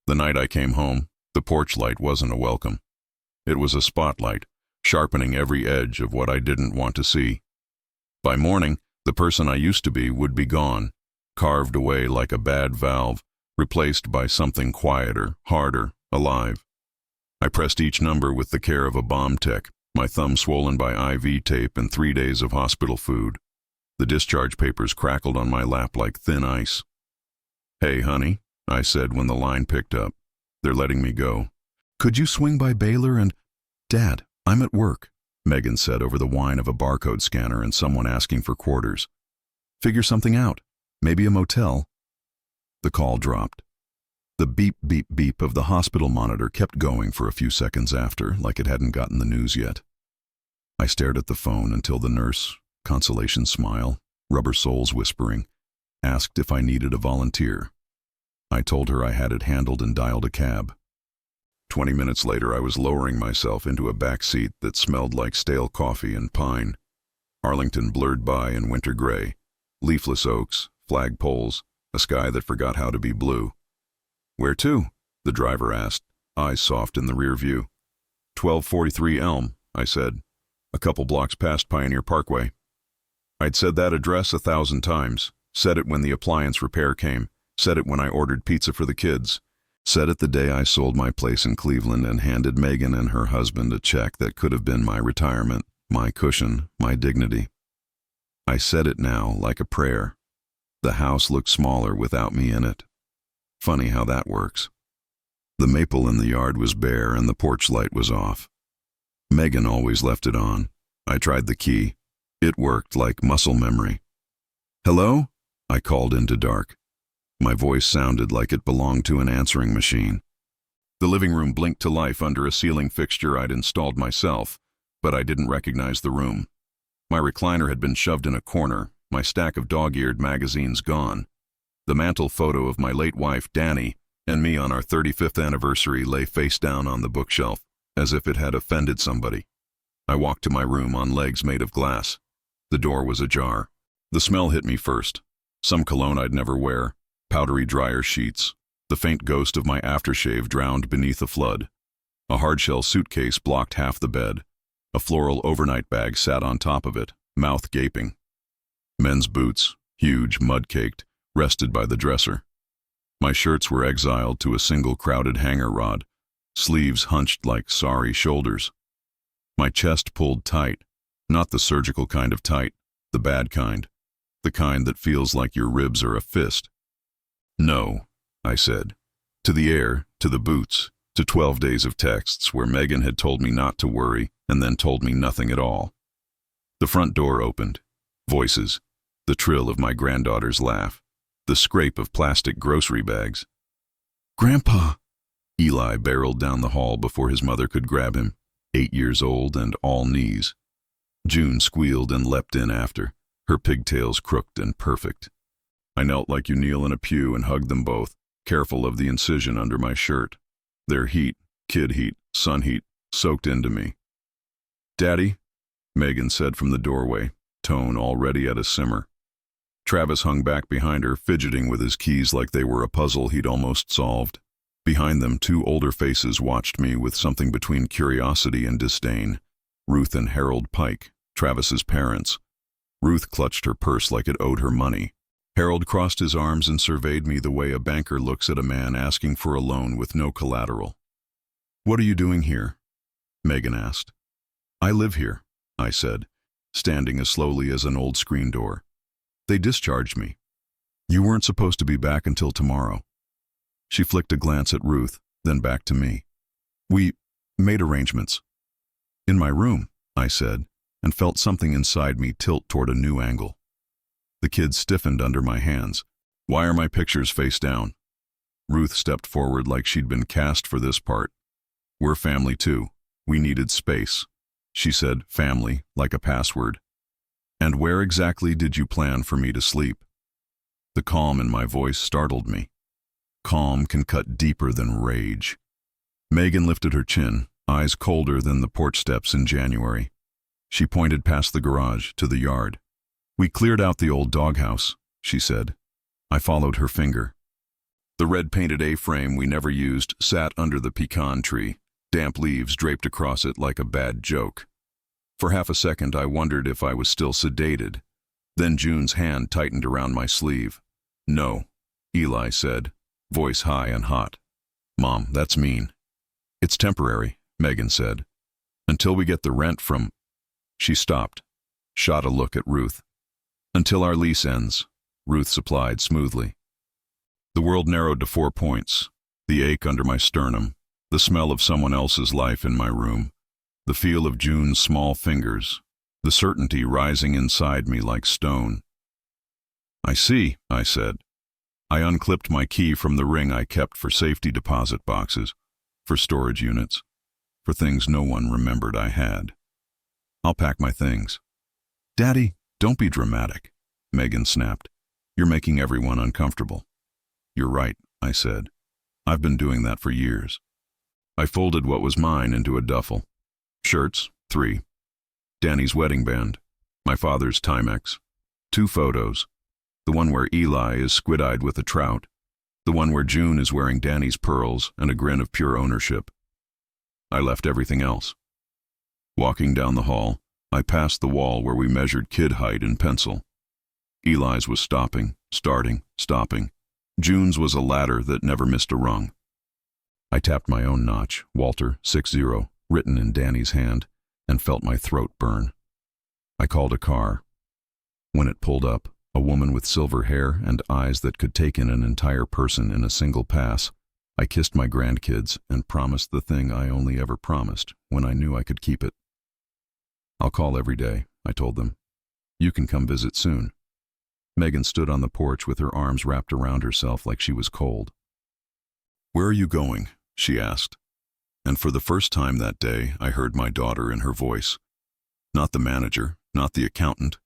The night I came home, the porch light wasn't a welcome. It was a spotlight, sharpening every edge of what I didn't want to see. By morning, the person I used to be would be gone, carved away like a bad valve, replaced by something quieter, harder, alive. I pressed each number with the care of a bomb tech, my thumb swollen by IV tape and 3 days of hospital food. The discharge papers crackled on my lap like thin ice. "Hey, honey," I said when the line picked up. "They're letting me go. Could you swing by Baylor and—" "Dad, I'm at work," Megan said over the whine of a barcode scanner and someone asking for quarters. "Figure something out. Maybe a motel." The call dropped. The beep, beep, beep of the hospital monitor kept going for a few seconds after, like it hadn't gotten the news yet. I stared at the phone until the nurse, consolation smile, rubber soles whispering, asked if I needed a volunteer. I told her I had it handled and dialed a cab. 20 minutes later, I was lowering myself into a back seat that smelled like stale coffee and pine. Arlington blurred by in winter gray, leafless oaks, flagpoles, a sky that forgot how to be blue. "Where to?" the driver asked, eyes soft in the rear view. 1243 Elm, I said, a couple blocks past Pioneer Parkway. I'd said that address 1,000 times, said it when the appliance repair came, said it when I ordered pizza for the kids, said it the day I sold my place in Cleveland and handed Megan and her husband a check that could have been my retirement, my cushion, my dignity. I said it now like a prayer. The house looked smaller without me in it. Funny how that works. The maple in the yard was bare and the porch light was off. Megan always left it on. I tried the key. It worked like muscle memory. "Hello?" I called into dark. My voice sounded like it belonged to an answering machine. The living room blinked to life under a ceiling fixture I'd installed myself, but I didn't recognize the room. My recliner had been shoved in a corner, my stack of dog-eared magazines gone. The mantle photo of my late wife, Danny, and me on our 35th anniversary lay face down on the bookshelf, as if it had offended somebody. I walked to my room on legs made of glass. The door was ajar. The smell hit me first. Some cologne I'd never wear, powdery dryer sheets, the faint ghost of my aftershave drowned beneath a flood. A hardshell suitcase blocked half the bed. A floral overnight bag sat on top of it, mouth gaping. Men's boots, huge, mud-caked, rested by the dresser. My shirts were exiled to a single crowded hanger rod, sleeves hunched like sorry shoulders. My chest pulled tight, not the surgical kind of tight, the bad kind, the kind that feels like your ribs are a fist. "No," I said, to the air, to the boots, to 12 days of texts where Megan had told me not to worry and then told me nothing at all. The front door opened. Voices, the trill of my granddaughter's laugh, the scrape of plastic grocery bags. "Grandpa!" Eli barreled down the hall before his mother could grab him, 8 years old and all knees. June squealed and leapt in after, her pigtails crooked and perfect. I knelt like you kneel in a pew and hugged them both, careful of the incision under my shirt. Their heat, kid heat, sun heat, soaked into me. "Daddy," Megan said from the doorway, tone already at a simmer. Travis hung back behind her, fidgeting with his keys like they were a puzzle he'd almost solved. Behind them, 2 older faces watched me with something between curiosity and disdain. Ruth and Harold Pike, Travis's parents. Ruth clutched her purse like it owed her money. Harold crossed his arms and surveyed me the way a banker looks at a man asking for a loan with no collateral. "What are you doing here?" Megan asked. "I live here," I said, standing as slowly as an old screen door. "They discharged me. You weren't supposed to be back until tomorrow." She flicked a glance at Ruth, then back to me. "We made arrangements." "In my room," I said, and felt something inside me tilt toward a new angle. The kids stiffened under my hands. "Why are my pictures face down?" Ruth stepped forward like she'd been cast for this part. "We're family too. We needed space." She said family like a password. "And where exactly did you plan for me to sleep?" The calm in my voice startled me. Calm can cut deeper than rage. Megan lifted her chin, eyes colder than the porch steps in January. She pointed past the garage to the yard. "We cleared out the old doghouse," she said. I followed her finger. The red-painted A-frame we never used sat under the pecan tree, damp leaves draped across it like a bad joke. For half a second I wondered if I was still sedated. Then June's hand tightened around my sleeve. "No," Eli said, voice high and hot. "Mom, that's mean." "It's temporary," Megan said. "Until we get the rent from—" She stopped, shot a look at Ruth. "Until our lease ends," Ruth supplied smoothly. The world narrowed to 4 points. The ache under my sternum, the smell of someone else's life in my room, the feel of June's small fingers, the certainty rising inside me like stone. "I see," I said. I unclipped my key from the ring I kept for safety deposit boxes, for storage units, for things no one remembered I had. "I'll pack my things." "Daddy, don't be dramatic," Megan snapped. "You're making everyone uncomfortable." "You're right," I said. "I've been doing that for years." I folded what was mine into a duffel. Shirts, 3. Danny's wedding band. My father's Timex. 2 photos. The one where Eli is squid-eyed with a trout. The one where June is wearing Danny's pearls and a grin of pure ownership. I left everything else. Walking down the hall, I passed the wall where we measured kid height in pencil. Eli's was stopping, starting, stopping. June's was a ladder that never missed a rung. I tapped my own notch, Walter, 60, written in Danny's hand, and felt my throat burn. I called a car. When it pulled up, a woman with silver hair and eyes that could take in an entire person in a single pass, I kissed my grandkids and promised the thing I only ever promised when I knew I could keep it. "I'll call every day," I told them. "You can come visit soon." Megan stood on the porch with her arms wrapped around herself like she was cold. "Where are you going?" she asked. And for the first time that day, I heard my daughter in her voice. Not the manager, not the accountant,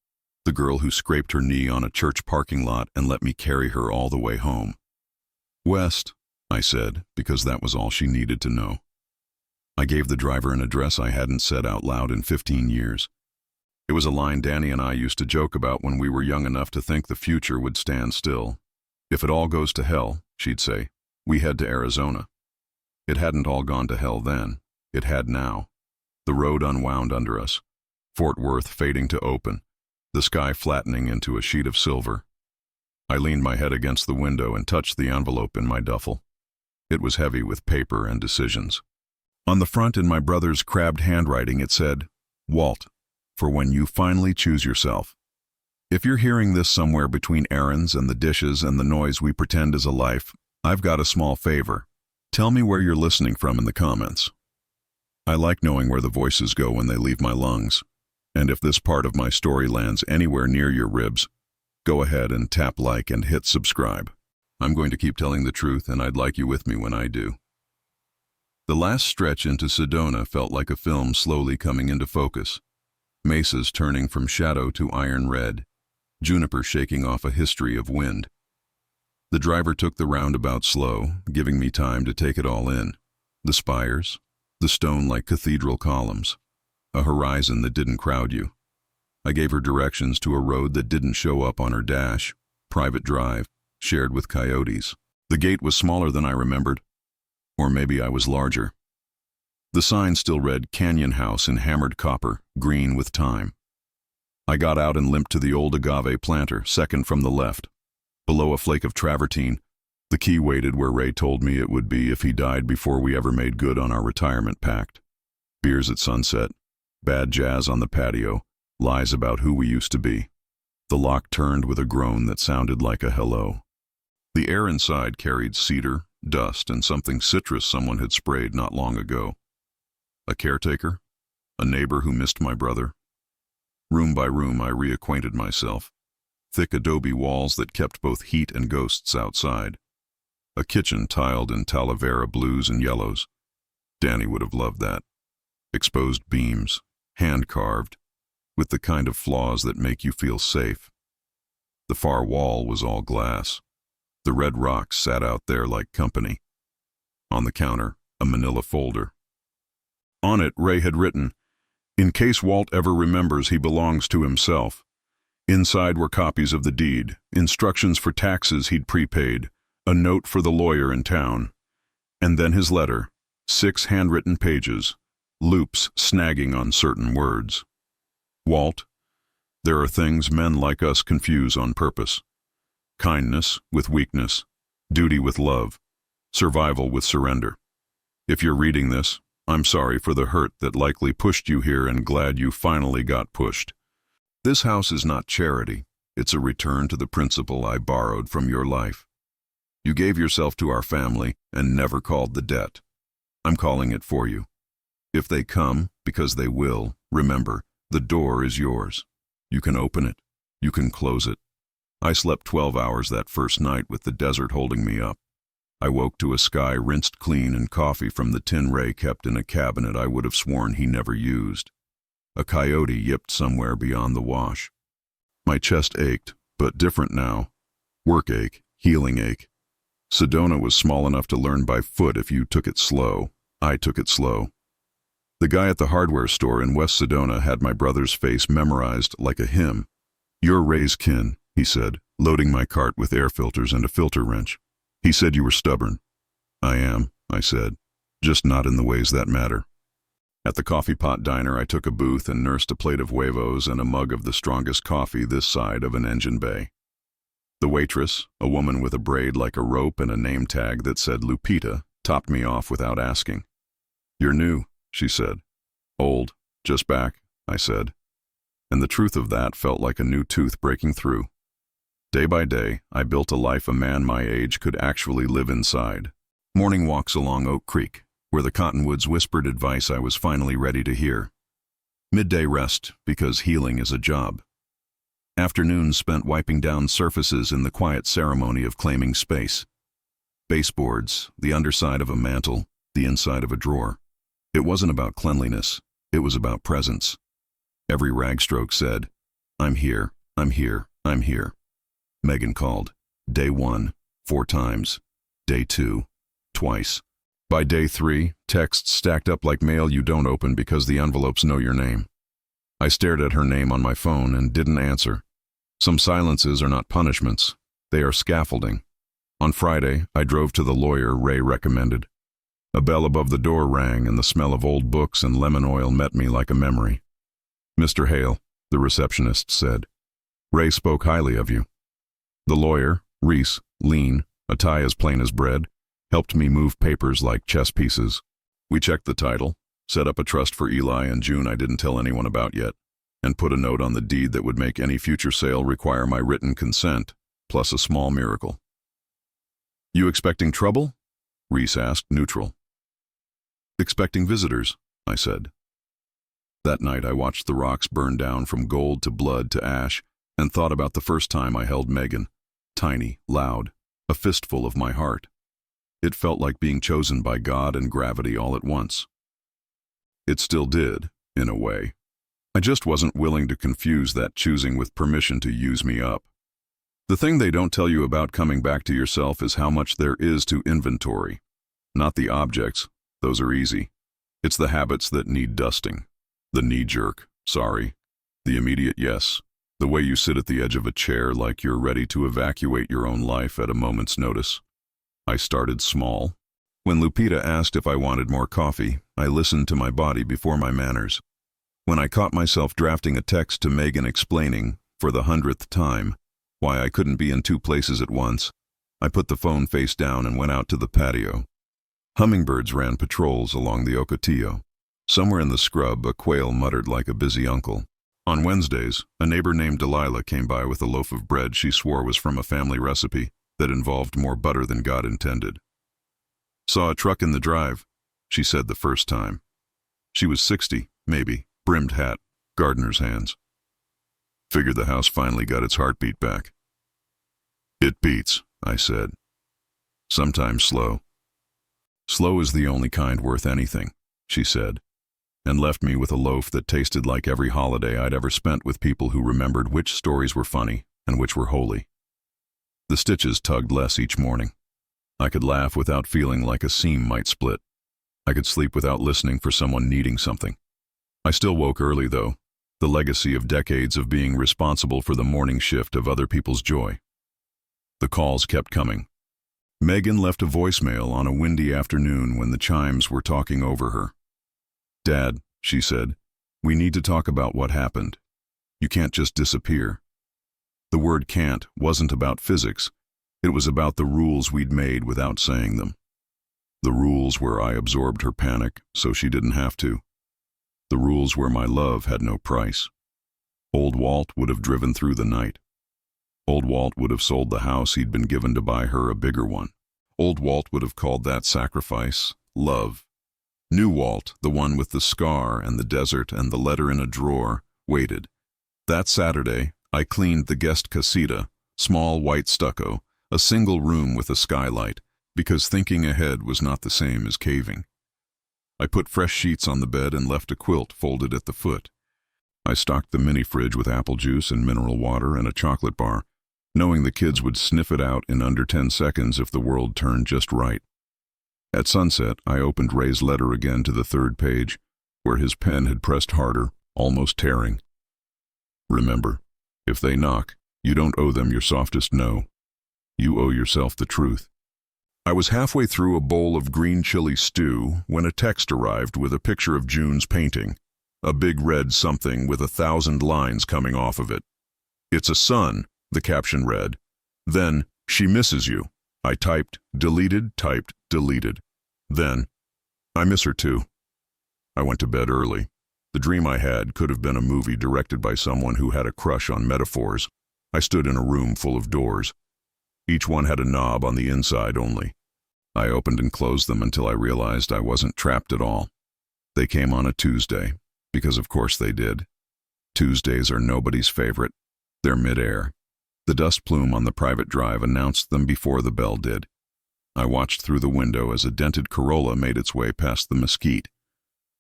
the girl who scraped her knee on a church parking lot and let me carry her all the way home. "West," I said, because that was all she needed to know. I gave the driver an address I hadn't said out loud in 15 years. It was a line Danny and I used to joke about when we were young enough to think the future would stand still. "If it all goes to hell," she'd say, "we head to Arizona." It hadn't all gone to hell then. It had now. The road unwound under us, Fort Worth fading to open, the sky flattening into a sheet of silver. I leaned my head against the window and touched the envelope in my duffel. It was heavy with paper and decisions. On the front, in my brother's crabbed handwriting, it said, "Walt, for when you finally choose yourself. If you're hearing this somewhere between errands and the dishes and the noise we pretend is a life, I've got a small favor. Tell me where you're listening from in the comments. I like knowing where the voices go when they leave my lungs. And if this part of my story lands anywhere near your ribs, go ahead and tap like and hit subscribe. I'm going to keep telling the truth, and I'd like you with me when I do." The last stretch into Sedona felt like a film slowly coming into focus. Mesas turning from shadow to iron red, juniper shaking off a history of wind. The driver took the roundabout slow, giving me time to take it all in. The spires, the stone like cathedral columns, a horizon that didn't crowd you. I gave her directions to a road that didn't show up on her dash, private drive, shared with coyotes. The gate was smaller than I remembered, or maybe I was larger. The sign still read Canyon House in hammered copper, green with time. I got out and limped to the old agave planter, second from the left. Below a flake of travertine, the key waited where Ray told me it would be if he died before we ever made good on our retirement pact. Beers at sunset, bad jazz on the patio, lies about who we used to be. The lock turned with a groan that sounded like a hello. The air inside carried cedar, dust, and something citrus someone had sprayed not long ago. A caretaker? A neighbor who missed my brother? Room by room I reacquainted myself. Thick adobe walls that kept both heat and ghosts outside. A kitchen tiled in Talavera blues and yellows. Danny would have loved that. Exposed beams, hand-carved, with the kind of flaws that make you feel safe. The far wall was all glass. The red rocks sat out there like company. On the counter, a manila folder. On it, Ray had written, "In case Walt ever remembers he belongs to himself." Inside were copies of the deed, instructions for taxes he'd prepaid, a note for the lawyer in town, and then his letter, 6 handwritten pages, loops snagging on certain words. Walt, there are things men like us confuse on purpose. Kindness with weakness, duty with love, survival with surrender. If you're reading this, I'm sorry for the hurt that likely pushed you here and glad you finally got pushed. This house is not charity. It's a return to the principle I borrowed from your life. You gave yourself to our family and never called the debt. I'm calling it for you. If they come, because they will, remember, the door is yours. You can open it. You can close it. I slept 12 hours that first night with the desert holding me up. I woke to a sky rinsed clean and coffee from the tin Ray kept in a cabinet I would have sworn he never used. A coyote yipped somewhere beyond the wash. My chest ached, but different now. Work ache, healing ache. Sedona was small enough to learn by foot if you took it slow. I took it slow. The guy at the hardware store in West Sedona had my brother's face memorized like a hymn. "You're Ray's kin," he said, loading my cart with air filters and a filter wrench. He said you were stubborn. "I am," I said, "just not in the ways that matter." At the coffee pot diner, I took a booth and nursed a plate of huevos and a mug of the strongest coffee this side of an engine bay. The waitress, a woman with a braid like a rope and a name tag that said Lupita, topped me off without asking. "You're new," she said. "Old, just back," I said. And the truth of that felt like a new tooth breaking through. Day by day, I built a life a man my age could actually live inside. Morning walks along Oak Creek, where the cottonwoods whispered advice I was finally ready to hear. Midday rest, because healing is a job. Afternoons spent wiping down surfaces in the quiet ceremony of claiming space. Baseboards, the underside of a mantle, the inside of a drawer. It wasn't about cleanliness, it was about presence. Every ragstroke said, "I'm here, I'm here, I'm here." Megan called. Day 1, 4 times. Day 2, twice. By day 3, texts stacked up like mail you don't open because the envelopes know your name. I stared at her name on my phone and didn't answer. Some silences are not punishments, they are scaffolding. On Friday, I drove to the lawyer Ray recommended. A bell above the door rang and the smell of old books and lemon oil met me like a memory. "Mr. Hale," the receptionist said, "Ray spoke highly of you." The lawyer, Reese, lean, a tie as plain as bread, helped me move papers like chess pieces. We checked the title, set up a trust for Eli and June I didn't tell anyone about yet, and put a note on the deed that would make any future sale require my written consent, plus a small miracle. "You expecting trouble?" Reese asked, neutral. "Expecting visitors," I said. That night I watched the rocks burn down from gold to blood to ash, and thought about the first time I held Megan, tiny, loud, a fistful of my heart. It felt like being chosen by God and gravity all at once. It still did, in a way. I just wasn't willing to confuse that choosing with permission to use me up. The thing they don't tell you about coming back to yourself is how much there is to inventory. Not the objects, those are easy. It's the habits that need dusting. The knee-jerk, sorry. The immediate yes. The way you sit at the edge of a chair like you're ready to evacuate your own life at a moment's notice. I started small. When Lupita asked if I wanted more coffee, I listened to my body before my manners. When I caught myself drafting a text to Megan explaining, for the 100th time, why I couldn't be in 2 places at once, I put the phone face down and went out to the patio. Hummingbirds ran patrols along the Ocotillo. Somewhere in the scrub, a quail muttered like a busy uncle. On Wednesdays, a neighbor named Delilah came by with a loaf of bread she swore was from a family recipe that involved more butter than God intended. "Saw a truck in the drive," she said the first time. She was 60, maybe, brimmed hat, gardener's hands. Figured the house finally got its heartbeat back. "It beats," I said. "Sometimes slow." "Slow is the only kind worth anything," she said, and left me with a loaf that tasted like every holiday I'd ever spent with people who remembered which stories were funny and which were holy. The stitches tugged less each morning. I could laugh without feeling like a seam might split. I could sleep without listening for someone needing something. I still woke early, though, the legacy of decades of being responsible for the morning shift of other people's joy. The calls kept coming. Megan left a voicemail on a windy afternoon when the chimes were talking over her. "Dad," she said, "we need to talk about what happened. You can't just disappear." The word "can't" wasn't about physics. It was about the rules we'd made without saying them. The rules where I absorbed her panic so she didn't have to. The rules where my love had no price. Old Walt would have driven through the night. Old Walt would have sold the house he'd been given to buy her a bigger one. Old Walt would have called that sacrifice love. New Walt, the one with the scar and the desert and the letter in a drawer, waited. That Saturday, I cleaned the guest casita, small white stucco, a single room with a skylight, because thinking ahead was not the same as caving. I put fresh sheets on the bed and left a quilt folded at the foot. I stocked the mini fridge with apple juice and mineral water and a chocolate bar, knowing the kids would sniff it out in under 10 seconds if the world turned just right. At sunset, I opened Ray's letter again to the 3rd page, where his pen had pressed harder, almost tearing. "Remember, if they knock, you don't owe them your softest no. You owe yourself the truth." I was halfway through a bowl of green chili stew when a text arrived with a picture of June's painting, a big red something with 1,000 lines coming off of it. "It's a sun," the caption read. Then, "She misses you." I typed, deleted, typed, deleted. Then, "I miss her too." I went to bed early. The dream I had could have been a movie directed by someone who had a crush on metaphors. I stood in a room full of doors. Each one had a knob on the inside only. I opened and closed them until I realized I wasn't trapped at all. They came on a Tuesday, because of course they did. Tuesdays are nobody's favorite. They're midair. The dust plume on the private drive announced them before the bell did. I watched through the window as a dented Corolla made its way past the mesquite.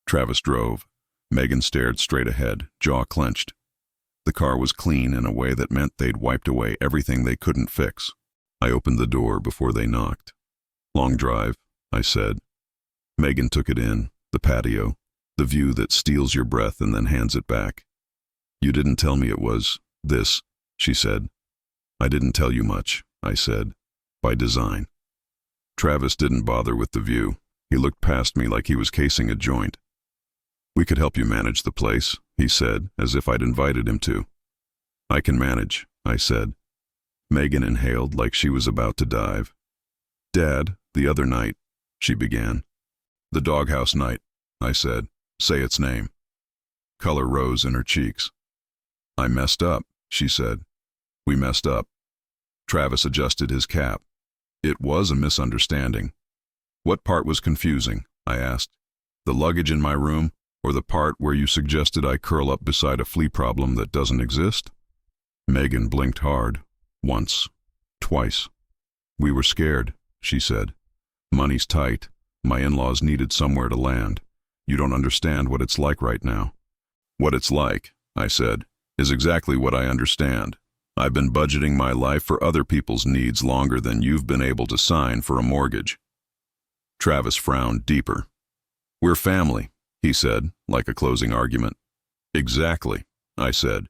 Travis drove. Megan stared straight ahead, jaw clenched. The car was clean in a way that meant they'd wiped away everything they couldn't fix. I opened the door before they knocked. "Long drive," I said. Megan took it in, the patio, the view that steals your breath and then hands it back. "You didn't tell me it was this," she said. "I didn't tell you much," I said, "by design." Travis didn't bother with the view. He looked past me like he was casing a joint. "We could help you manage the place," he said, as if I'd invited him to. "I can manage," I said. Megan inhaled like she was about to dive. "Dad, the other night," she began. "The doghouse night," I said. "Say its name." Color rose in her cheeks. "I messed up," she said. "We messed up." Travis adjusted his cap. "It was a misunderstanding." "What part was confusing?" I asked. "The luggage in my room, or the part where you suggested I curl up beside a flea problem that doesn't exist?" Megan blinked hard. Once. Twice. "We were scared," she said. "Money's tight. My in-laws needed somewhere to land. You don't understand what it's like right now." "What it's like," I said, "is exactly what I understand. I've been budgeting my life for other people's needs longer than you've been able to sign for a mortgage." Travis frowned deeper. "We're family," he said, like a closing argument. "Exactly," I said,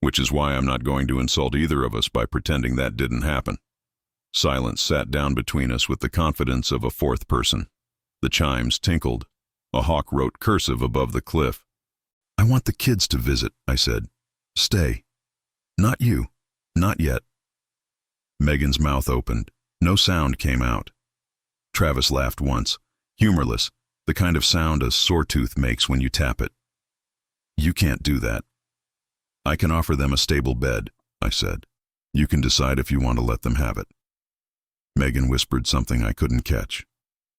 "which is why I'm not going to insult either of us by pretending that didn't happen." Silence sat down between us with the confidence of a fourth person. The chimes tinkled. A hawk wrote cursive above the cliff. "I want the kids to visit," I said. "Stay. Not you. Not yet." Megan's mouth opened. No sound came out. Travis laughed once, humorless, the kind of sound a sore tooth makes when you tap it. "You can't do that." "I can offer them a stable bed," I said. "You can decide if you want to let them have it." Megan whispered something I couldn't catch.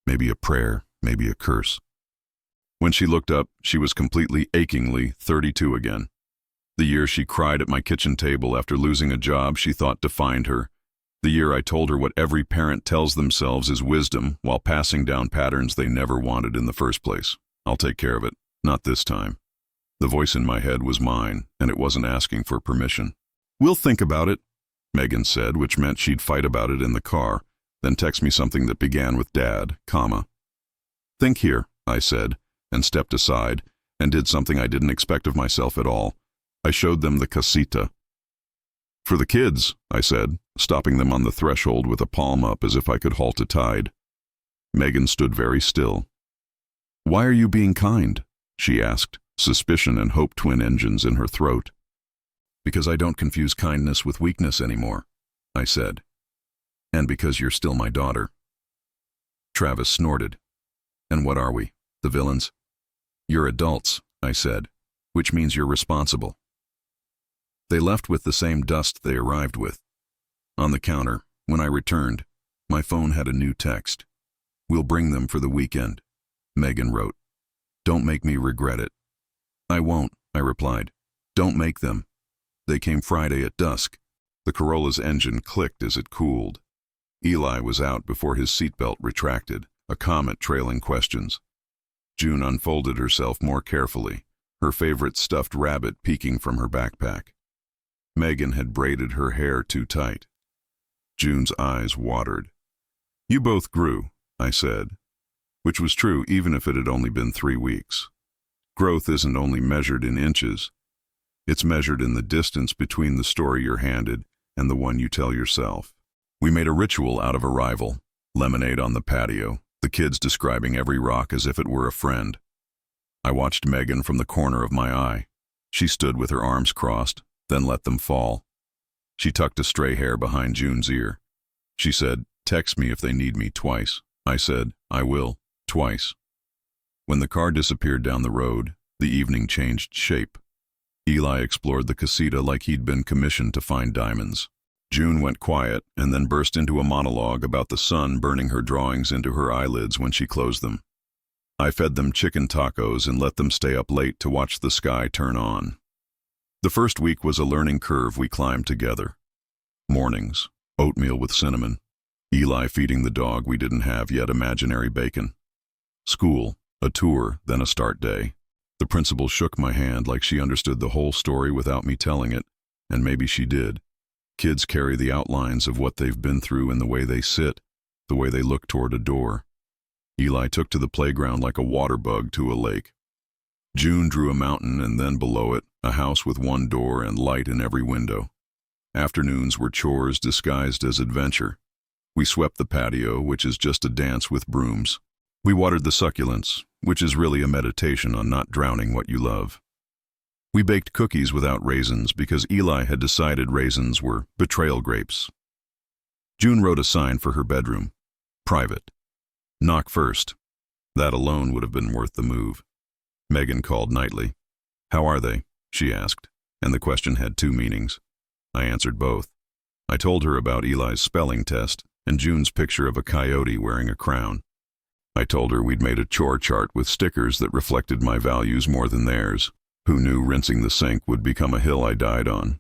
Maybe a prayer, maybe a curse. When she looked up, she was completely, achingly 32 again. The year she cried at my kitchen table after losing a job she thought defined her. The year I told her what every parent tells themselves is wisdom while passing down patterns they never wanted in the first place. "I'll take care of it. Not this time." The voice in my head was mine, and it wasn't asking for permission. "We'll think about it," Megan said, which meant she'd fight about it in the car, then text me something that began with Dad, comma. "Think here," I said, and stepped aside, and did something I didn't expect of myself at all. I showed them the casita. For the kids, I said, stopping them on the threshold with a palm up as if I could halt a tide. Megan stood very still. Why are you being kind? She asked, suspicion and hope twin engines in her throat. Because I don't confuse kindness with weakness anymore, I said. And because you're still my daughter. Travis snorted. And what are we, the villains? You're adults, I said, which means you're responsible. They left with the same dust they arrived with. On the counter, when I returned, my phone had a new text. We'll bring them for the weekend, Megan wrote. Don't make me regret it. I won't, I replied. Don't make them. They came Friday at dusk. The Corolla's engine clicked as it cooled. Eli was out before his seatbelt retracted, a comet trailing questions. June unfolded herself more carefully, her favorite stuffed rabbit peeking from her backpack. Megan had braided her hair too tight. June's eyes watered. You both grew, I said, which was true even if it had only been 3 weeks. Growth isn't only measured in inches. It's measured in the distance between the story you're handed and the one you tell yourself. We made a ritual out of arrival, lemonade on the patio, the kids describing every rock as if it were a friend. I watched Megan from the corner of my eye. She stood with her arms crossed, then let them fall. She tucked a stray hair behind June's ear. She said, text me if they need me twice. I said, I will, twice. When the car disappeared down the road, the evening changed shape. Eli explored the casita like he'd been commissioned to find diamonds. June went quiet and then burst into a monologue about the sun burning her drawings into her eyelids when she closed them. I fed them chicken tacos and let them stay up late to watch the sky turn on. The first week was a learning curve we climbed together. Mornings, oatmeal with cinnamon. Eli feeding the dog we didn't have yet imaginary bacon. School, a tour, then a start day. The principal shook my hand like she understood the whole story without me telling it, and maybe she did. Kids carry the outlines of what they've been through in the way they sit, the way they look toward a door. Eli took to the playground like a water bug to a lake. June drew a mountain and then below it, a house with one door and light in every window. Afternoons were chores disguised as adventure. We swept the patio, which is just a dance with brooms. We watered the succulents, which is really a meditation on not drowning what you love. We baked cookies without raisins because Eli had decided raisins were betrayal grapes. June wrote a sign for her bedroom. Private. Knock first. That alone would have been worth the move. Megan called nightly. How are they? She asked, and the question had 2 meanings. I answered both. I told her about Eli's spelling test and June's picture of a coyote wearing a crown. I told her we'd made a chore chart with stickers that reflected my values more than theirs. Who knew rinsing the sink would become a hill I died on?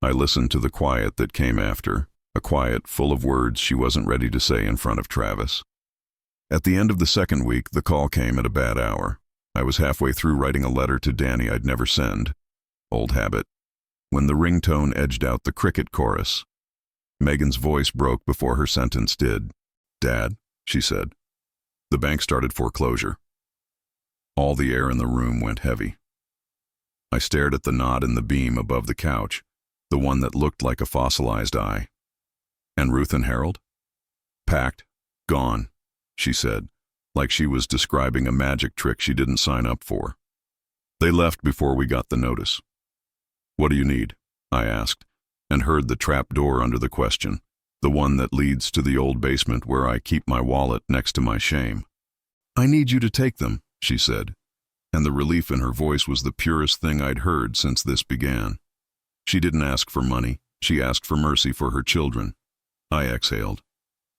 I listened to the quiet that came after, a quiet full of words she wasn't ready to say in front of Travis. At the end of the second week, the call came at a bad hour. I was halfway through writing a letter to Danny I'd never send. Old habit. When the ringtone edged out the cricket chorus. Megan's voice broke before her sentence did. Dad, she said. The bank started foreclosure. All the air in the room went heavy. I stared at the knot in the beam above the couch, the one that looked like a fossilized eye. And Ruth and Harold? Packed, gone, she said, like she was describing a magic trick she didn't sign up for. They left before we got the notice. What do you need? I asked, and heard the trap door under the question, the one that leads to the old basement where I keep my wallet next to my shame. I need you to take them, she said, and the relief in her voice was the purest thing I'd heard since this began. She didn't ask for money, she asked for mercy for her children. I exhaled.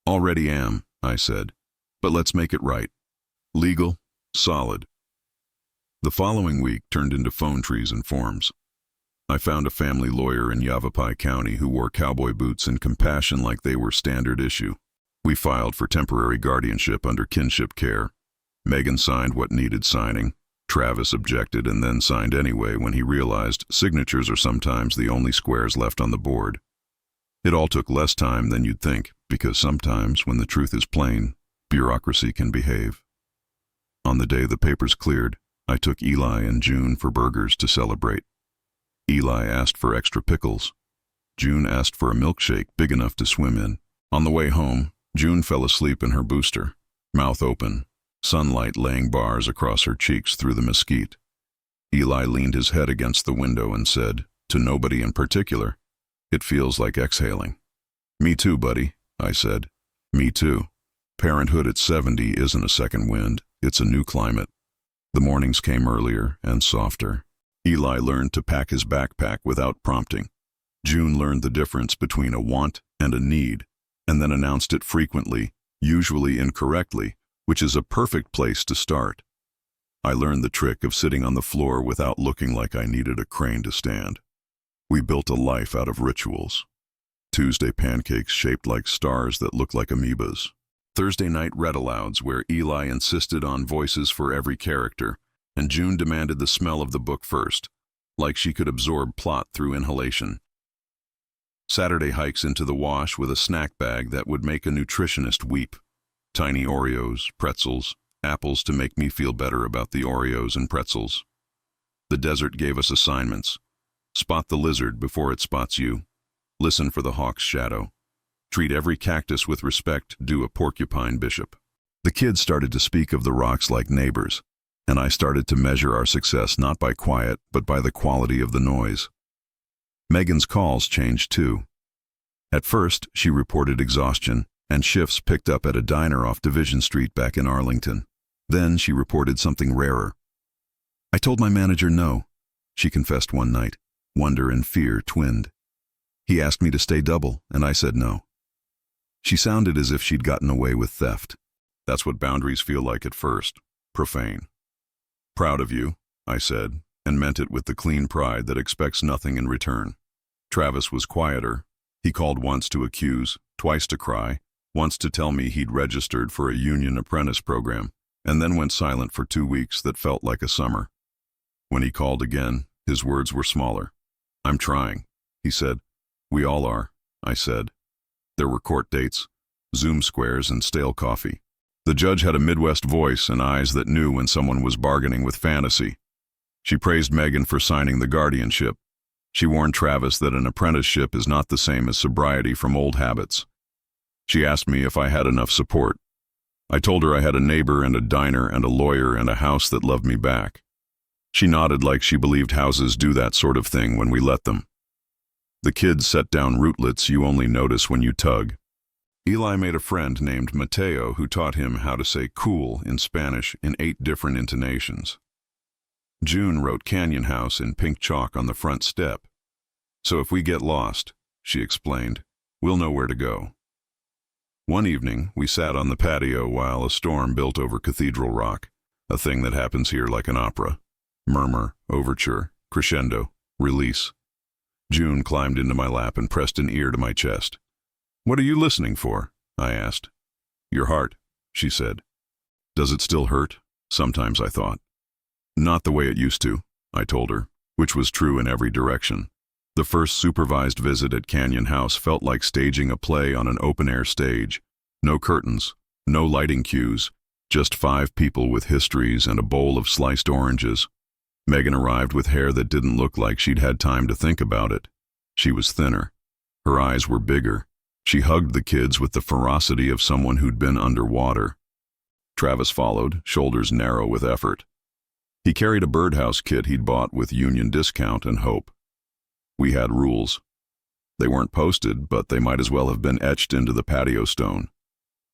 Already am, I said, but let's make it right. Legal, solid. The following week turned into phone trees and forms. I found a family lawyer in Yavapai County who wore cowboy boots and compassion like they were standard issue. We filed for temporary guardianship under kinship care. Megan signed what needed signing. Travis objected and then signed anyway when he realized signatures are sometimes the only squares left on the board. It all took less time than you'd think, because sometimes, when the truth is plain, bureaucracy can behave. On the day the papers cleared, I took Eli and June for burgers to celebrate. Eli asked for extra pickles. June asked for a milkshake big enough to swim in. On the way home, June fell asleep in her booster, mouth open, sunlight laying bars across her cheeks through the mesquite. Eli leaned his head against the window and said, to nobody in particular, "It feels like exhaling." "Me too, buddy," I said. "Me too. Parenthood at 70 isn't a second wind, it's a new climate." The mornings came earlier and softer. Eli learned to pack his backpack without prompting. June learned the difference between a want and a need, and then announced it frequently, usually incorrectly, which is a perfect place to start. I learned the trick of sitting on the floor without looking like I needed a crane to stand. We built a life out of rituals. Tuesday pancakes shaped like stars that looked like amoebas. Thursday night read-alouds where Eli insisted on voices for every character, and June demanded the smell of the book first, like she could absorb plot through inhalation. Saturday hikes into the wash with a snack bag that would make a nutritionist weep. Tiny Oreos, pretzels, apples to make me feel better about the Oreos and pretzels. The desert gave us assignments. Spot the lizard before it spots you. Listen for the hawk's shadow. Treat every cactus with respect, do a porcupine bishop. The kids started to speak of the rocks like neighbors, and I started to measure our success not by quiet, but by the quality of the noise. Megan's calls changed too. At first, she reported exhaustion and shifts picked up at a diner off Division Street back in Arlington. Then she reported something rarer. "I told my manager no," she confessed one night. Wonder and fear twinned. "He asked me to stay double, and I said no." She sounded as if she'd gotten away with theft. That's what boundaries feel like at first, profane. "Proud of you," I said, and meant it with the clean pride that expects nothing in return. Travis was quieter. He called once to accuse, twice to cry, once to tell me he'd registered for a union apprentice program, and then went silent for 2 weeks that felt like a summer. When he called again, his words were smaller. "I'm trying," he said. "We all are," I said. There were court dates, Zoom squares, and stale coffee. The judge had a Midwest voice and eyes that knew when someone was bargaining with fantasy. She praised Megan for signing the guardianship. She warned Travis that an apprenticeship is not the same as sobriety from old habits. She asked me if I had enough support. I told her I had a neighbor and a diner and a lawyer and a house that loved me back. She nodded like she believed houses do that sort of thing when we let them. The kids set down rootlets you only notice when you tug. Eli made a friend named Mateo who taught him how to say cool in Spanish in 8 different intonations. June wrote Canyon House in pink chalk on the front step. "So if we get lost," she explained, "we'll know where to go." One evening, we sat on the patio while a storm built over Cathedral Rock, a thing that happens here like an opera. Murmur, overture, crescendo, release. June climbed into my lap and pressed an ear to my chest. "What are you listening for?" I asked. "Your heart," she said. "Does it still hurt?" Sometimes I thought. "Not the way it used to," I told her, which was true in every direction. The first supervised visit at Canyon House felt like staging a play on an open-air stage. No curtains, no lighting cues, just 5 people with histories and a bowl of sliced oranges. Megan arrived with hair that didn't look like she'd had time to think about it. She was thinner. Her eyes were bigger. She hugged the kids with the ferocity of someone who'd been underwater. Travis followed, shoulders narrow with effort. He carried a birdhouse kit he'd bought with union discount and hope. We had rules. They weren't posted, but they might as well have been etched into the patio stone.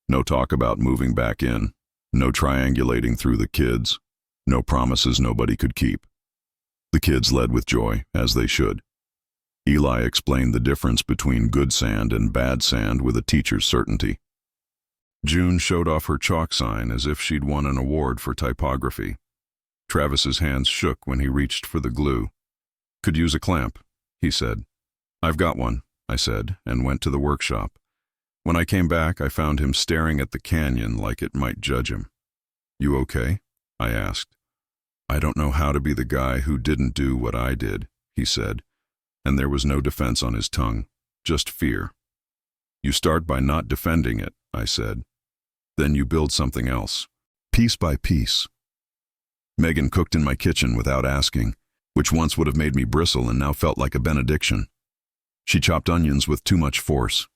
No talk about moving back in. No triangulating through the kids. No promises nobody could keep. The kids led with joy, as they should. Eli explained the difference between good sand and bad sand with a teacher's certainty. June showed off her chalk sign as if she'd won an award for typography. Travis's hands shook when he reached for the glue. "Could use a clamp," he said. "I've got one," I said, and went to the workshop. When I came back, I found him staring at the canyon like it might judge him. "You okay?" I asked. "I don't know how to be the guy who didn't do what I did," he said, and there was no defense on his tongue, just fear. "You start by not defending it," I said. "Then you build something else, piece by piece." Megan cooked in my kitchen without asking, which once would have made me bristle and now felt like a benediction. She chopped onions with too much force.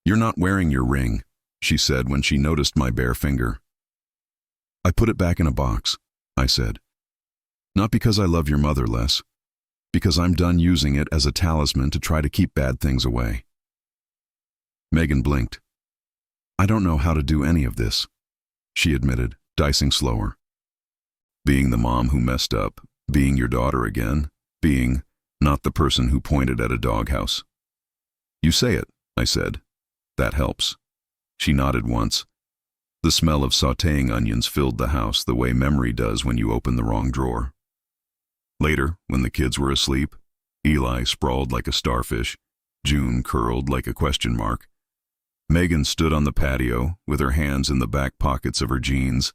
"You're not wearing your ring," she said when she noticed my bare finger. "I put it back in a box," I said. "Not because I love your mother less, because I'm done using it as a talisman to try to keep bad things away." Megan blinked. "I don't know how to do any of this," she admitted, dicing slower. "Being the mom who messed up, being your daughter again, being not the person who pointed at a doghouse." "You say it," I said. "That helps." She nodded once. The smell of sautéing onions filled the house the way memory does when you open the wrong drawer. Later, when the kids were asleep, Eli sprawled like a starfish, June curled like a question mark. Megan stood on the patio with her hands in the back pockets of her jeans,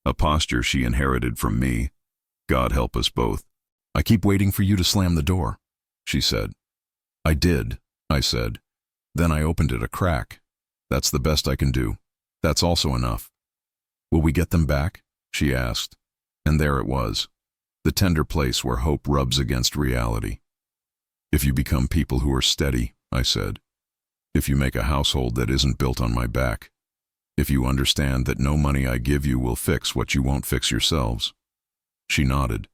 a posture she inherited from me. God help us both. "I keep waiting for you to slam the door," she said. "I did," I said. "Then I opened it a crack. That's the best I can do. That's also enough." "Will we get them back?" she asked. And there it was, the tender place where hope rubs against reality. "If you become people who are steady," I said. "If you make a household that isn't built on my back. If you understand that no money I give you will fix what you won't fix yourselves." She nodded.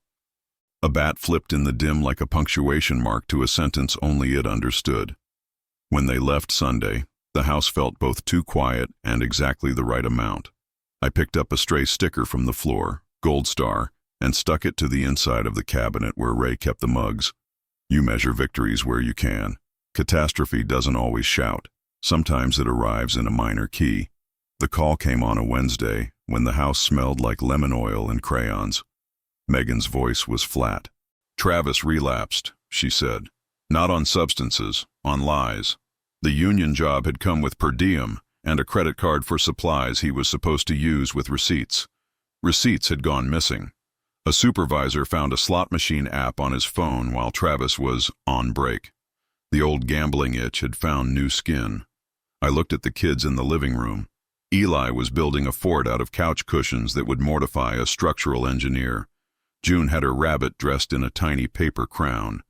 A bat flipped in the dim like a punctuation mark to a sentence only it understood. When they left Sunday, the house felt both too quiet and exactly the right amount. I picked up a stray sticker from the floor, Gold Star, and stuck it to the inside of the cabinet where Ray kept the mugs. You measure victories where you can. Catastrophe doesn't always shout. Sometimes it arrives in a minor key. The call came on a Wednesday when the house smelled like lemon oil and crayons. Megan's voice was flat. "Travis relapsed," she said. "Not on substances, on lies. The union job had come with per diem and a credit card for supplies he was supposed to use with receipts. Receipts had gone missing. A supervisor found a slot machine app on his phone while Travis was on break. The old gambling itch had found new skin. I looked at the kids in the living room. Eli was building a fort out of couch cushions that would mortify a structural engineer. June had her rabbit dressed in a tiny paper crown.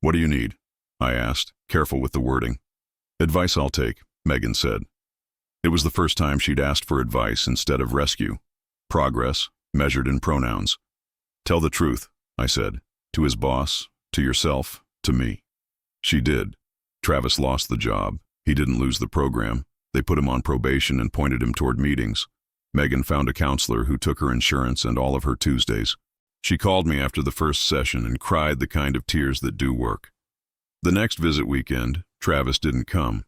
"What do you need?" I asked, careful with the wording. "Advice I'll take," Megan said. It was the first time she'd asked for advice instead of rescue. Progress, measured in pronouns. "Tell the truth," I said. "To his boss, to yourself, to me." She did. Travis lost the job. He didn't lose the program. They put him on probation and pointed him toward meetings. Megan found a counselor who took her insurance and all of her Tuesdays. She called me after the first session and cried the kind of tears that do work. The next visit weekend, Travis didn't come.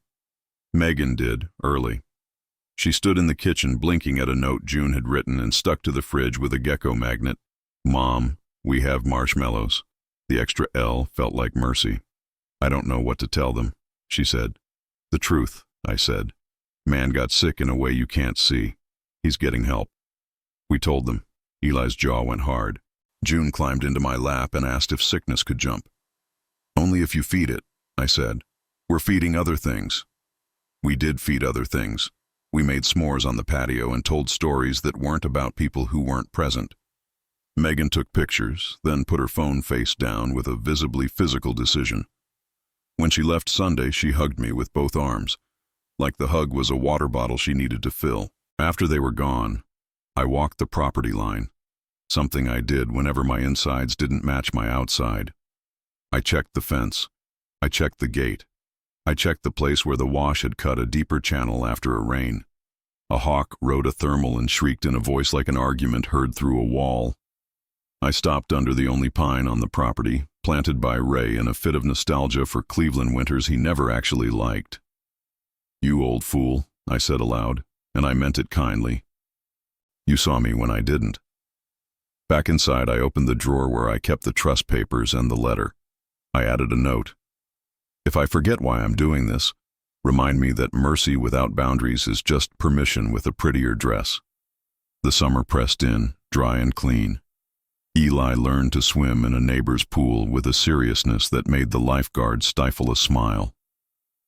Megan did, early. She stood in the kitchen blinking at a note June had written and stuck to the fridge with a gecko magnet. "Mom, we have marshmallows." The extra L felt like mercy. "I don't know what to tell them," she said. "The truth," I said. "Man got sick in a way you can't see. He's getting help." We told them. Eli's jaw went hard. June climbed into my lap and asked if sickness could jump. "Only if you feed it," I said. "We're feeding other things." We did feed other things. We made s'mores on the patio and told stories that weren't about people who weren't present. Megan took pictures, then put her phone face down with a visibly physical decision. When she left Sunday, she hugged me with both arms, like the hug was a water bottle she needed to fill. After they were gone, I walked the property line, something I did whenever my insides didn't match my outside. I checked the fence. I checked the gate. I checked the place where the wash had cut a deeper channel after a rain. A hawk rode a thermal and shrieked in a voice like an argument heard through a wall. I stopped under the only pine on the property, planted by Ray in a fit of nostalgia for Cleveland winters he never actually liked. "You old fool," I said aloud, and I meant it kindly. "You saw me when I didn't." Back inside, I opened the drawer where I kept the trust papers and the letter. I added a note. "If I forget why I'm doing this, remind me that mercy without boundaries is just permission with a prettier dress." The summer pressed in, dry and clean. Eli learned to swim in a neighbor's pool with a seriousness that made the lifeguard stifle a smile.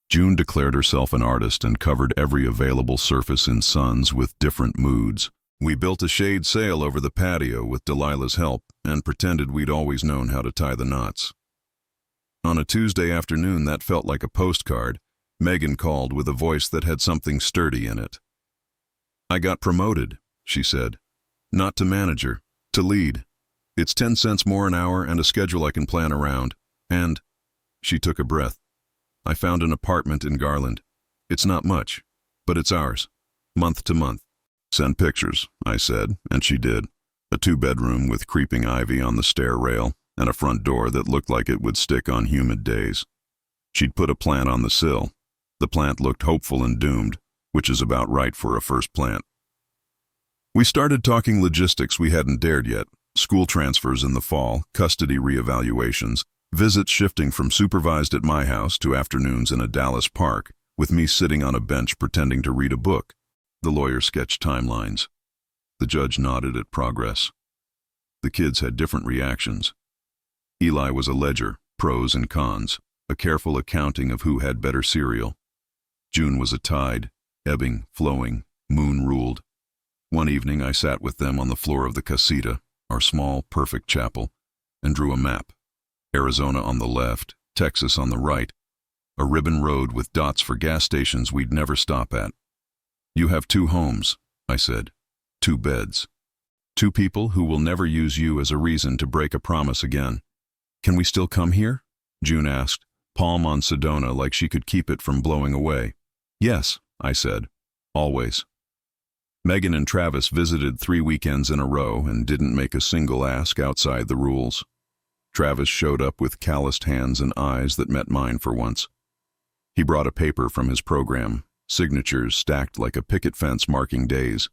June declared herself an artist and covered every available surface in suns with different moods. We built a shade sail over the patio with Delilah's help and pretended we'd always known how to tie the knots. On a Tuesday afternoon that felt like a postcard, Megan called with a voice that had something sturdy in it. "I got promoted," she said. "Not to manager, to lead. It's 10 cents more an hour and a schedule I can plan around. And," she took a breath, "I found an apartment in Garland. It's not much, but it's ours, month to month." "Send pictures," I said, and she did. A 2-bedroom with creeping ivy on the stair rail and a front door that looked like it would stick on humid days. She'd put a plant on the sill. The plant looked hopeful and doomed, which is about right for a first plant. We started talking logistics we hadn't dared yet: school transfers in the fall, custody reevaluations, visits shifting from supervised at my house to afternoons in a Dallas park, with me sitting on a bench pretending to read a book. The lawyer sketched timelines. The judge nodded at progress. The kids had different reactions. Eli was a ledger, pros and cons, a careful accounting of who had better cereal. June was a tide, ebbing, flowing, moon-ruled. One evening I sat with them on the floor of the casita, our small, perfect chapel, and drew a map. Arizona on the left, Texas on the right, a ribbon road with dots for gas stations we'd never stop at. "You have 2 homes," I said. 2 beds. 2 people who will never use you as a reason to break a promise again. "Can we still come here?" June asked, palm on Sedona like she could keep it from blowing away. "Yes," I said. "Always." Megan and Travis visited 3 weekends in a row and didn't make a single ask outside the rules. Travis showed up with calloused hands and eyes that met mine for once. He brought a paper from his program, signatures stacked like a picket fence marking days.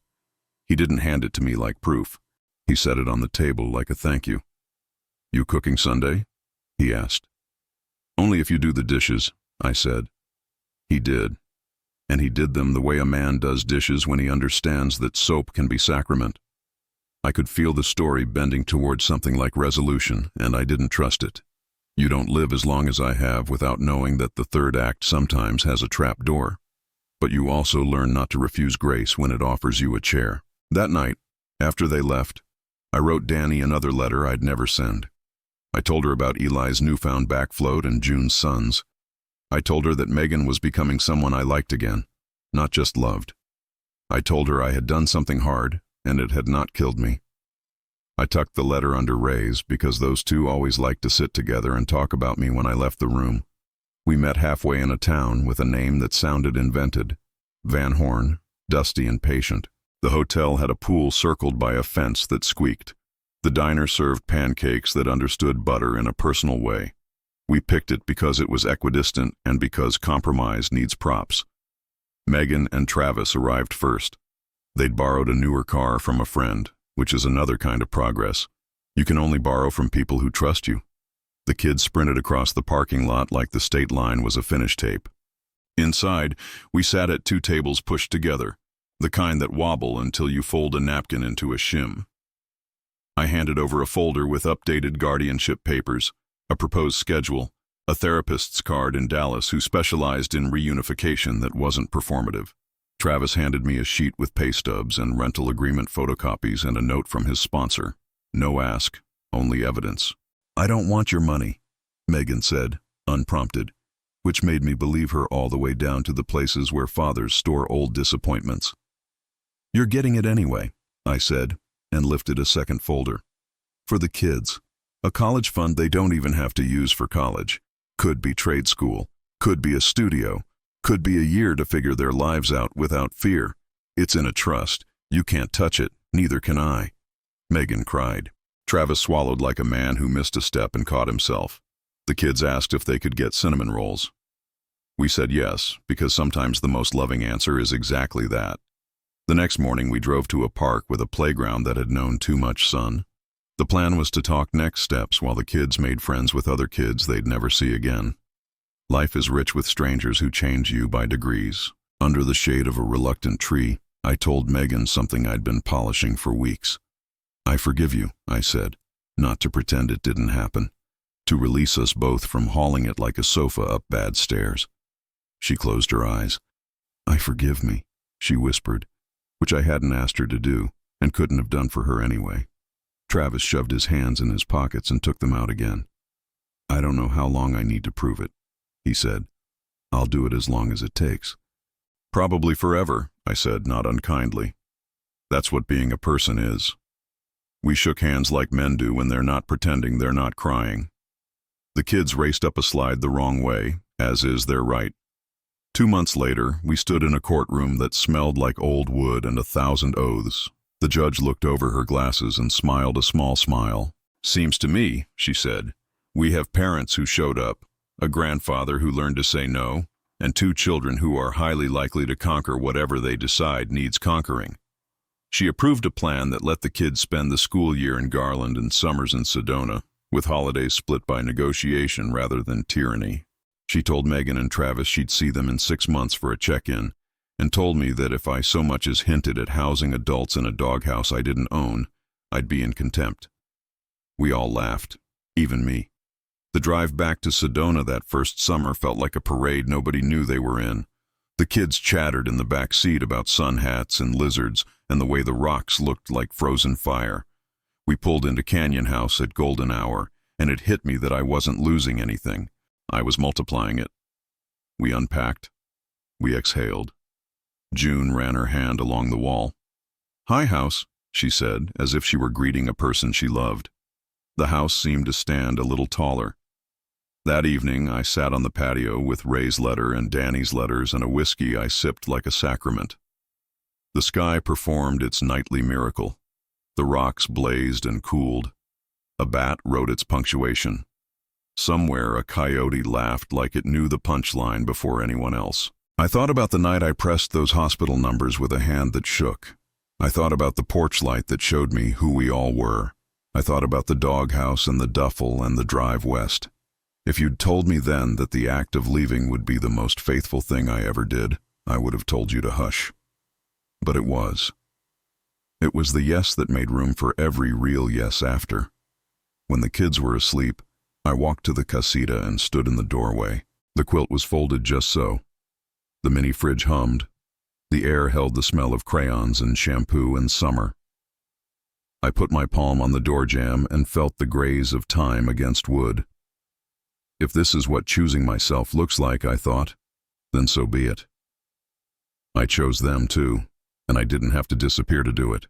He didn't hand it to me like proof. He set it on the table like a thank you. "You cooking Sunday?" he asked. "Only if you do the dishes," I said. He did. And he did them the way a man does dishes when he understands that soap can be sacrament. I could feel the story bending towards something like resolution, and I didn't trust it. You don't live as long as I have without knowing that the third act sometimes has a trap door. But you also learn not to refuse grace when it offers you a chair. That night, after they left, I wrote Danny another letter I'd never send. I told her about Eli's newfound backfloat and June's sons. I told her that Megan was becoming someone I liked again, not just loved. I told her I had done something hard, and it had not killed me. I tucked the letter under Ray's because those 2 always liked to sit together and talk about me when I left the room. We met halfway in a town with a name that sounded invented: Van Horn, dusty and patient. The hotel had a pool circled by a fence that squeaked. The diner served pancakes that understood butter in a personal way. We picked it because it was equidistant and because compromise needs props. Megan and Travis arrived first. They'd borrowed a newer car from a friend, which is another kind of progress. You can only borrow from people who trust you. The kids sprinted across the parking lot like the state line was a finish tape. Inside, we sat at 2 tables pushed together, the kind that wobble until you fold a napkin into a shim. I handed over a folder with updated guardianship papers, a proposed schedule, a therapist's card in Dallas who specialized in reunification that wasn't performative. Travis handed me a sheet with pay stubs and rental agreement photocopies and a note from his sponsor. No ask, only evidence. "I don't want your money," Megan said, unprompted, which made me believe her all the way down to the places where fathers store old disappointments. "You're getting it anyway," I said, and lifted a second folder. "For the kids. A college fund they don't even have to use for college. Could be trade school, could be a studio, could be a year to figure their lives out without fear. It's in a trust. You can't touch it, neither can I." Megan cried. Travis swallowed like a man who missed a step and caught himself. The kids asked if they could get cinnamon rolls. We said yes, because sometimes the most loving answer is exactly that. The next morning we drove to a park with a playground that had known too much sun. The plan was to talk next steps while the kids made friends with other kids they'd never see again. Life is rich with strangers who change you by degrees. Under the shade of a reluctant tree, I told Megan something I'd been polishing for weeks. "I forgive you," I said, not to pretend it didn't happen, to release us both from hauling it like a sofa up bad stairs. She closed her eyes. "I forgive me," she whispered, which I hadn't asked her to do and couldn't have done for her anyway. Travis shoved his hands in his pockets and took them out again. I don't know how long I need to prove it, he said. I'll do it as long as it takes. Probably forever, I said, not unkindly. That's what being a person is. We shook hands like men do when they're not pretending they're not crying. The kids raced up a slide the wrong way, as is their right. 2 months later, we stood in a courtroom that smelled like old wood and 1,000 oaths. The judge looked over her glasses and smiled a small smile. Seems to me, she said, we have parents who showed up, a grandfather who learned to say no, and 2 children who are highly likely to conquer whatever they decide needs conquering. She approved a plan that let the kids spend the school year in Garland and summers in Sedona, with holidays split by negotiation rather than tyranny. She told Megan and Travis she'd see them in 6 months for a check-in, and told me that if I so much as hinted at housing adults in a doghouse I didn't own, I'd be in contempt. We all laughed, even me. The drive back to Sedona that first summer felt like a parade nobody knew they were in. The kids chattered in the back seat about sun hats and lizards and the way the rocks looked like frozen fire. We pulled into Canyon House at golden hour, and it hit me that I wasn't losing anything. I was multiplying it. We unpacked. We exhaled. June ran her hand along the wall. "Hi, house," she said, as if she were greeting a person she loved. The house seemed to stand a little taller. That evening, I sat on the patio with Ray's letter and Danny's letters and a whiskey I sipped like a sacrament. The sky performed its nightly miracle. The rocks blazed and cooled. A bat wrote its punctuation. Somewhere a coyote laughed like it knew the punchline before anyone else. I thought about the night I pressed those hospital numbers with a hand that shook. I thought about the porch light that showed me who we all were. I thought about the doghouse and the duffel and the drive west. If you'd told me then that the act of leaving would be the most faithful thing I ever did, I would have told you to hush. But it was. It was the yes that made room for every real yes after. When the kids were asleep, I walked to the casita and stood in the doorway. The quilt was folded just so. The mini fridge hummed. The air held the smell of crayons and shampoo and summer. I put my palm on the door jamb and felt the graze of time against wood. If this is what choosing myself looks like, I thought, then so be it. I chose them too, and I didn't have to disappear to do it.